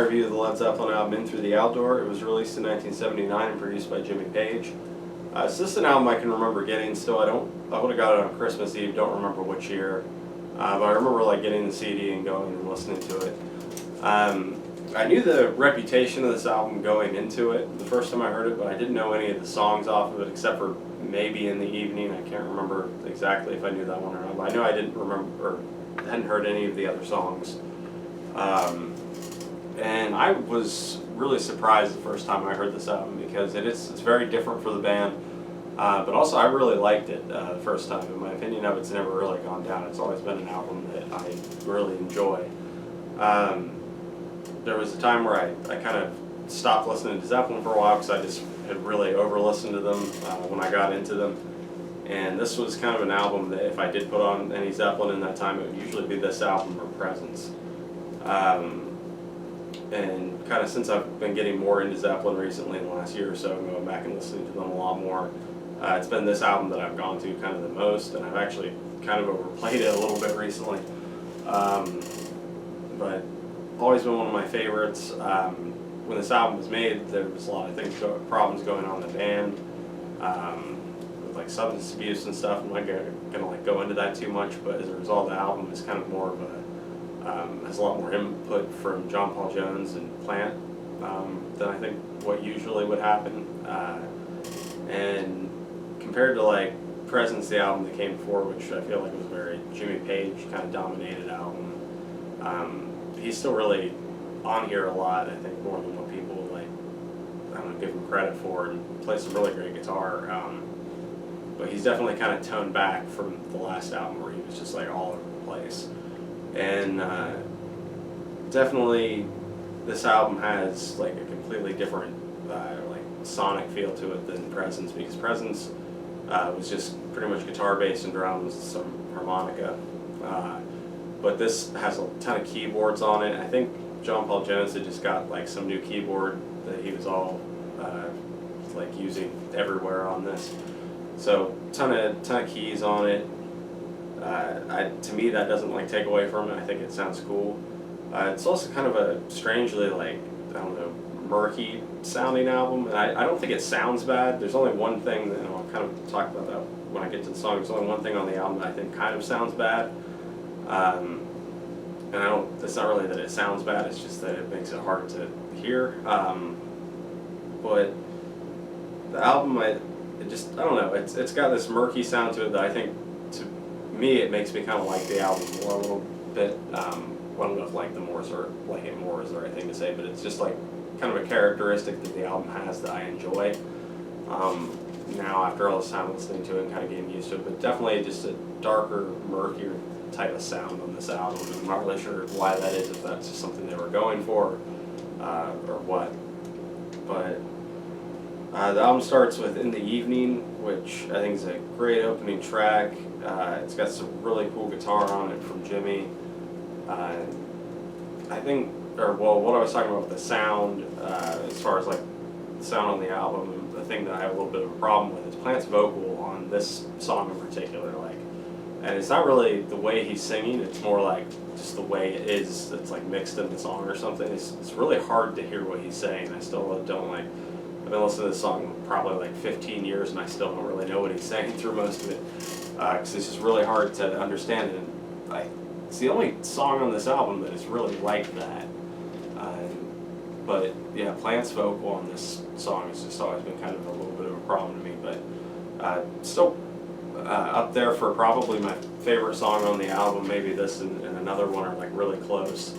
review of the Led Zeppelin album In Through the Outdoor. It was released in 1979 and produced by Jimmy Page. So this is an album I can remember getting still. I would have got it on Christmas Eve, don't remember which year. But I remember like getting the CD and going and listening to it. I knew the reputation of this album going into it the first time I heard it, but I didn't know any of the songs off of it except for maybe In the Evening. I can't remember exactly if I knew that one or not, but I know I didn't remember or hadn't heard any of the other songs. And I was really surprised the first time I heard this album because it's very different for the band, but also I really liked it the first time. In my opinion of it's never really gone down. It's always been an album that I really enjoy. There was a time where I kind of stopped listening to Zeppelin for a while because I just had really over-listened to them when I got into them. And this was kind of an album that if I did put on any Zeppelin in that time, it would usually be this album or Presence. And kind of since I've been getting more into Zeppelin recently in the last year or so, and going back and listening to them a lot more, it's been this album that I've gone to kind of the most, and I've actually kind of overplayed it a little bit recently. But always been one of my favorites. When this album was made, there was a lot of problems going on in the band, with like substance abuse and stuff. I'm not gonna like go into that too much, but as a result, the album is kind of more of a has a lot more input from John Paul Jones and Plant than I think what usually would happen. And compared to like Presence, the album that came before, which I feel like was a very Jimmy Page kind of dominated album, he's still really on here a lot. I think more than what people like give him credit for, and plays some really great guitar. But he's definitely kind of toned back from the last album where he was just like all over the place. And definitely this album has like a completely different like sonic feel to it than Presence, because Presence was just pretty much guitar, bass, and drums, some harmonica. But this has a ton of keyboards on it. I think John Paul Jones had just got like some new keyboard that he was all like using everywhere on this. So ton of keys on it. To me, that doesn't like take away from it. I think it sounds cool. It's also kind of a strangely like, I don't know, murky sounding album, and I don't think it sounds bad. There's only one thing that, and I'll kind of talk about that when I get to the song. There's only one thing on the album that I think kind of sounds bad, and it's not really that it sounds bad. It's just that it makes it hard to hear. But the album, I don't know. It's got this murky sound to it that I think, to me, it makes me kind of like the album more a little bit. I don't know if like it more is the right thing to say, but it's just like kind of a characteristic that the album has that I enjoy. Now after all this time listening to it and kind of getting used to it, but definitely just a darker, murkier type of sound on this album. I'm not really sure why that is, if that's just something they were going for or what. But the album starts with In the Evening, which I think is a great opening track. It's got some really cool guitar on it from Jimmy. I think, what I was talking about with the sound, as far as like the sound on the album, the thing that I have a little bit of a problem with is Plant's vocal on this song in particular. And it's not really the way he's singing, it's more like just the way it is, it's like mixed in the song or something. It's really hard to hear what he's saying. I still don't like, I've been listening to this song probably like 15 years and I still don't really know what he's saying through most of it, because it's just really hard to understand it. It's the only song on this album that is really like that. But yeah, Plant's vocal on this song has just always been kind of a little bit of a problem to me, but still up there for probably my favorite song on the album. Maybe this and another one are like really close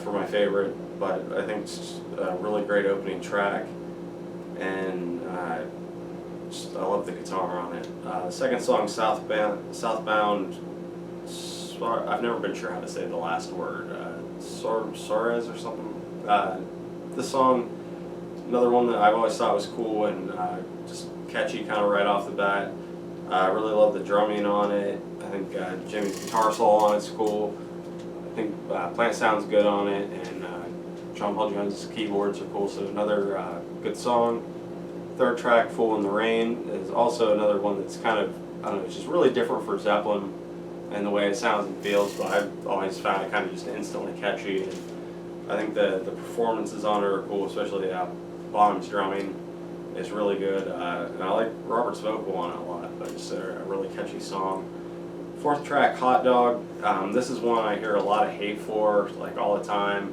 for my favorite, but I think it's a really great opening track, and I love the guitar on it. The second song, Southbound, I've never been sure how to say the last word, Suarez or something. This song, another one that I've always thought was cool and just catchy kind of right off the bat. I really love the drumming on it. I think Jimmy's guitar solo on it's cool. I think Plant sounds good on it, and John Paul Jones' keyboards are cool, so another good song. Third track, Fool in the Rain, is also another one that's kind of, I don't know, it's just really different for Zeppelin and the way it sounds and feels, but I've always found it kind of just instantly catchy. And I think the performances on it are cool, especially Bonham's drumming is really good, and I like Robert's vocal on it a lot. But it's a really catchy song. Fourth track, Hot Dog. This is one I hear a lot of hate for, like all the time,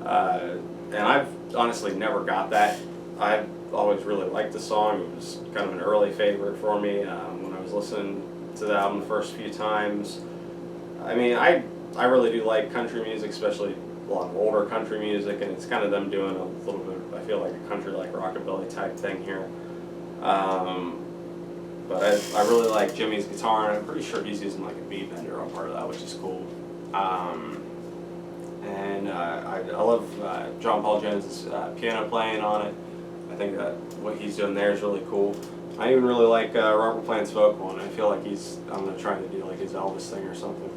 and I've honestly never got that. I've always really liked the song. It was kind of an early favorite for me when I was listening to the album the first few times. I mean, I really do like country music, especially a lot of older country music, and it's kind of them doing a little bit, I feel like, a country like rockabilly type thing here. But I really like Jimmy's guitar, and I'm pretty sure he's using like a beat bender on part of that, which is cool. And I love John Paul Jones' piano playing on it. I think that what he's doing there is really cool. I even really like Robert Plant's vocal, and I feel like I'm going to try to do like his Elvis thing or something.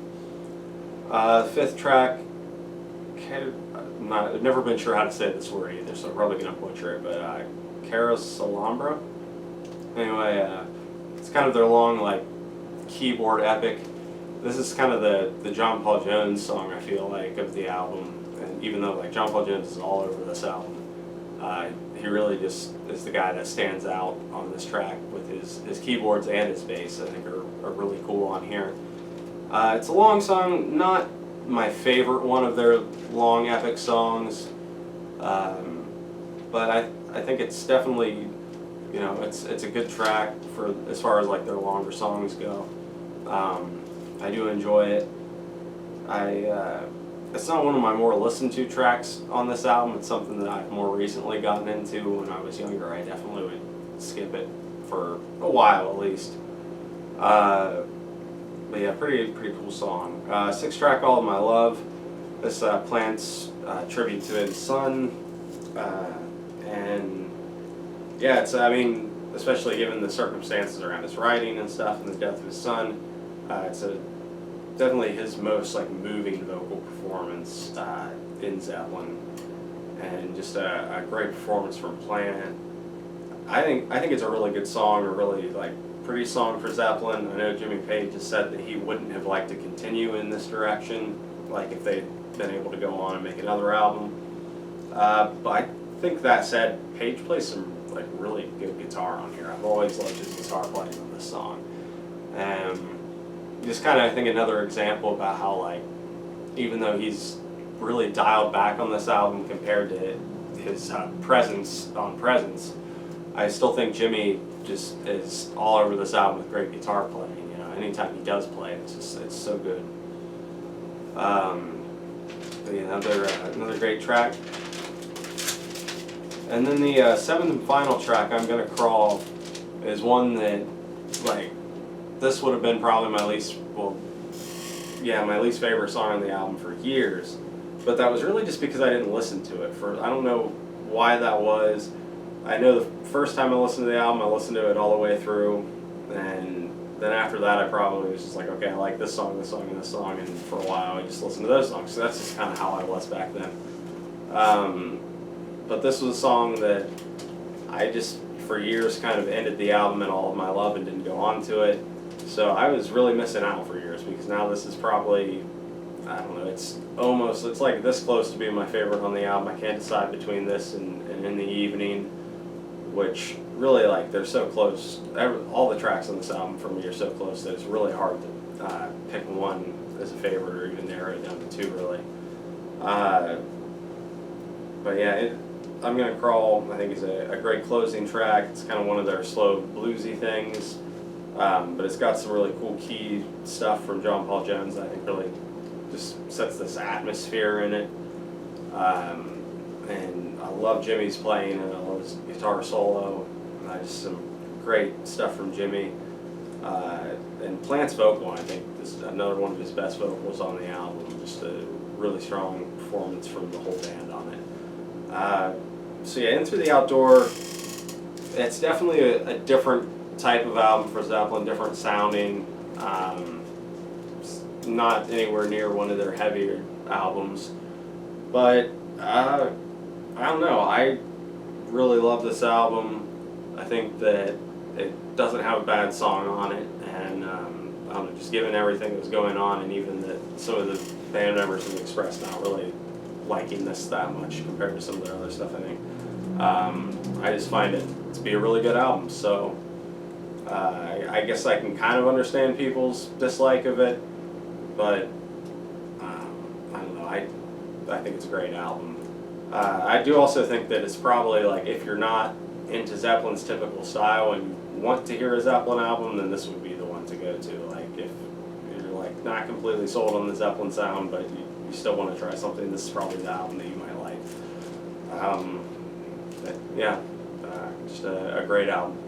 Fifth track, I've never been sure how to say this word either, so I'm probably going to butcher it, but Carosalambra. Anyway, it's kind of their long, like, keyboard epic. This is kind of the John Paul Jones song, I feel like, of the album. And even though, like, John Paul Jones is all over this album, he really just is the guy that stands out on this track with his keyboards and his bass. I think are really cool on here. It's a long song, not my favorite one of their long epic songs, but I think it's definitely, you know, it's a good track for as far as like their longer songs go. I do enjoy it. It's not one of my more listened to tracks on this album. It's something that I've more recently gotten into. When I was younger, I definitely would skip it for a while at least. But yeah, pretty cool song. Sixth track, All of My Love. This Plant's tribute to his son, and yeah, it's, I mean, especially given the circumstances around his writing and stuff and the death of his son, it's definitely his most like moving vocal performance in Zeppelin, and just a great performance from Plant. I think it's a really good song, a really like pretty song for Zeppelin. I know Jimmy Page has said that he wouldn't have liked to continue in this direction, like if they'd been able to go on and make another album. But I think that said, Page plays some like really good guitar on here. I've always loved his guitar playing on this song. Just kind of, I think, another example about how, like, even though he's really dialed back on this album compared to his presence on Presence, I still think Jimmy just is all over this album with great guitar playing. You know, anytime he does play, it's so good. But yeah, another great track. And then the seventh and final track, I'm Gonna Crawl, is one that, like, this would have been probably my least favorite song on the album for years. But that was really just because I didn't listen to it. I don't know why that was. I know the first time I listened to the album, I listened to it all the way through, and then after that I probably was just like, okay, I like this song, and this song, and for a while I just listened to those songs. So that's just kind of how I was back then. But this was a song that I just, for years, kind of ended the album in All of My Love and didn't go on to it. So I was really missing out for years, because now this is probably, I don't know, it's like this close to being my favorite on the album. I can't decide between this and In the Evening, which really, like, they're so close. All the tracks on this album for me are so close that it's really hard to pick one as a favorite or even narrow it down to two, really. But yeah, I'm Gonna Crawl, I think, is a great closing track. It's kind of one of their slow bluesy things, but it's got some really cool key stuff from John Paul Jones that I think really just sets this atmosphere in it. And I love Jimmy's playing, and I love his guitar solo. Just some great stuff from Jimmy. And Plant's vocal, I think, this is another one of his best vocals on the album. Just a really strong performance from the whole band on it. So yeah, Into the Outdoor, it's definitely a different type of album for Zeppelin, different sounding. Not anywhere near one of their heavier albums, but I don't know, I really love this album. I think that it doesn't have a bad song on it, and I don't know, just given everything that was going on, and even that some of the band members have expressed not really liking this that much compared to some of their other stuff. I think I just find it to be a really good album. So I guess I can kind of understand people's dislike of it, but I don't know. I think it's a great album. I do also think that it's probably like if you're not into Zeppelin's typical style and you want to hear a Zeppelin album, then this would be the one to go to. Like if you're like not completely sold on the Zeppelin sound, but you still want to try something, this is probably the album that you might like. But yeah, just a great album.